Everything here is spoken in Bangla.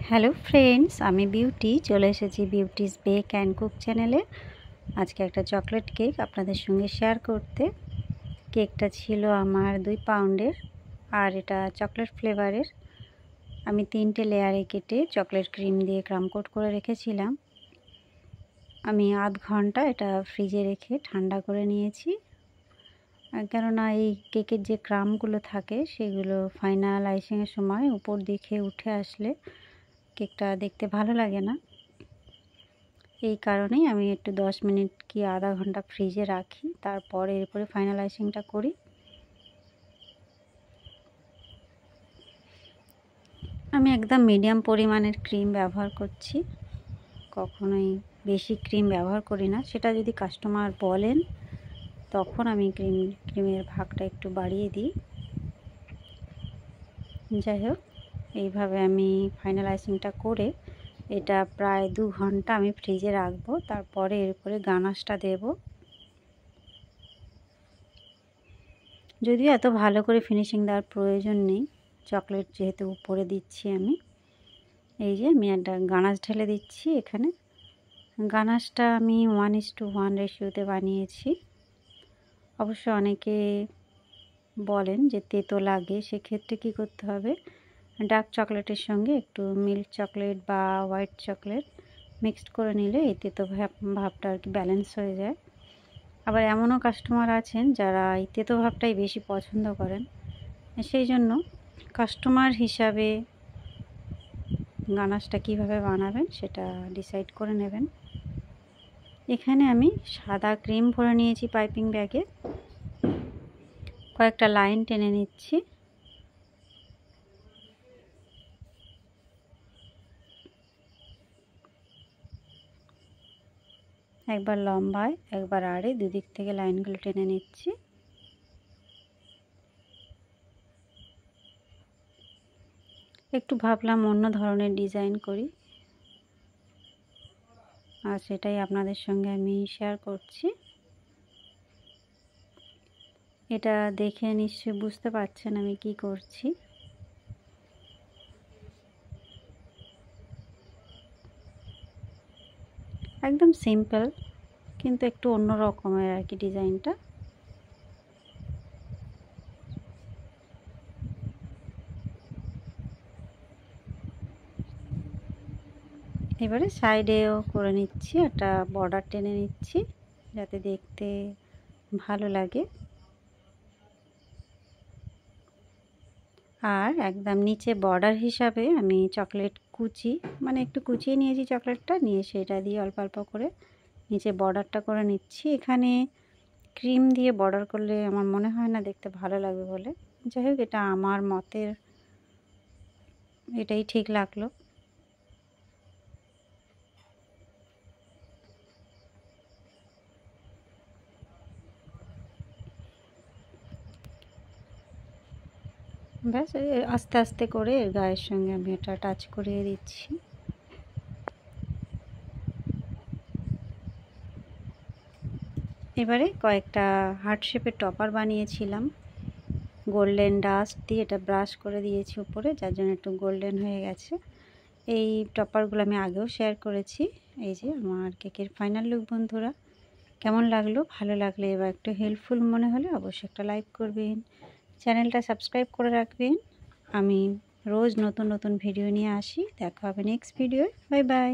হ্যালো ফ্রেন্ডস, আমি বিউটি চলে এসেছি বিউটিস বেক অ্যান্ড কুক চ্যানেলে। আজকে একটা চকলেট কেক আপনাদের সঙ্গে শেয়ার করতে। কেকটা ছিল আমার 2 পাউন্ডের, আর এটা চকলেট ফ্লেভারের। আমি 3টে লেয়ারে কেটে চকলেট ক্রিম দিয়ে ক্রাম কোট করে রেখেছিলাম। আমি আধ ঘন্টা এটা ফ্রিজে রেখে ঠান্ডা করে নিয়েছি, কেননা এই কেকের যে ক্রামগুলো থাকে সেগুলো ফাইনাল আইসিংয়ের সময় উপর দিকে উঠে আসলে কেকটা দেখতে ভালো লাগে না। এই কারণেই আমি একটু 10 মিনিট কি আধা ঘন্টা ফ্রিজে রাখি, তারপরে এরপরে ফাইনালাইজিংটা করি। আমি একদম মিডিয়াম পরিমাণের ক্রিম ব্যবহার করছি, কখনোই বেশি ক্রিম ব্যবহার করি না। সেটা যদি কাস্টমার বলেন তখন আমি ক্রিমের ভাগটা একটু বাড়িয়ে দিই। যাই হোক, এইভাবে আমি ফাইনালাইজিংটা করে এটা প্রায় 2 ঘন্টা আমি ফ্রিজে রাখবো। তারপরে এরপরে গানাশটা দেব। যদিও এত ভালো করে ফিনিশিং দেওয়ার প্রয়োজন নেই, চকলেট যেহেতু উপরে দিচ্ছি আমি। এই যে আমি একটা গানাশ ঢেলে দিচ্ছি এখানে। গানাশটা আমি 1:1 রেশিওতে বানিয়েছি। অবশ্য অনেকে বলেন যে তেতো লাগে, সেক্ষেত্রে কী করতে হবে, ডার্ক চকলেটের সঙ্গে একটু মিল্ক চকলেট বা হোয়াইট চকলেট মিক্সড করে নিলে এই তেতো ভাবটা আর কি ব্যালেন্স হয়ে যায়। আবার এমনও কাস্টমার আছেন যারা এই তেতো ভাবটাই বেশি পছন্দ করেন, সেই জন্য কাস্টমার হিসাবে গানাশটা কিভাবে বানাবেন সেটা ডিসাইড করে নেবেন। এখানে আমি সাদা ক্রিম ভরে নিয়েছি পাইপিং ব্যাগে, কয়েকটা লাইন টেনে নিচ্ছি। একবার লম্বায় একবার আড়ে দুদিক থেকে লাইনগুলো টেনে নিচ্ছি। একটু ভাবলাম অন্য ধরনের ডিজাইন করি, আর সেটাই আপনাদের সঙ্গে আমি শেয়ার করছি। এটা দেখে নিশ্চয়ই বুঝতে পারছেন আমি কি করছি। একদম সিম্পল, কিন্তু একটু অন্য রকমের আর কি ডিজাইনটা। এবারে সাইডেও করে নিচ্ছি, একটা বর্ডার টেনে নিচ্ছি যাতে দেখতে ভালো লাগে। আর একদম নিচে বর্ডার হিসাবে আমি চকলেট কুচি, মানে একটু কুচিয়ে নিয়েছি চকলেটটা, নিয়ে সেটা দিয়ে অল্প অল্প করে নিচে বর্ডারটা করে নিচ্ছি। এখানে ক্রিম দিয়ে বর্ডার করলে আমার মনে হয় না দেখতে ভালো লাগবে বলে। যাই হোক, এটা আমার মতের, এটাই ঠিক লাগলো। ব্যাস আস্তে আস্তে করে এর গায়ের সঙ্গে আমি এটা টাচ করিয়ে দিচ্ছি। এবারে কয়েকটা হার্ট শেপের টপার বানিয়েছিলাম গোল্ডেন ডাস্ট দিয়ে, এটা ব্রাশ করে দিয়েছি উপরে, যার জন্য একটু গোল্ডেন হয়ে গেছে। এই টপারগুলো আমি আগেও শেয়ার করেছি। এই যে আমার কেকের ফাইনাল লুক বন্ধুরা, কেমন লাগলো? ভালো লাগলে এবার একটু হেল্পফুল মনে হলে অবশ্যই একটা লাইক করবেন, চ্যানেলটা সাবস্ক্রাইব করে রাখবেন। আমি রোজ নতুন নতুন ভিডিও নিয়ে আসি। দেখা হবে নেক্সট ভিডিও। Bye bye.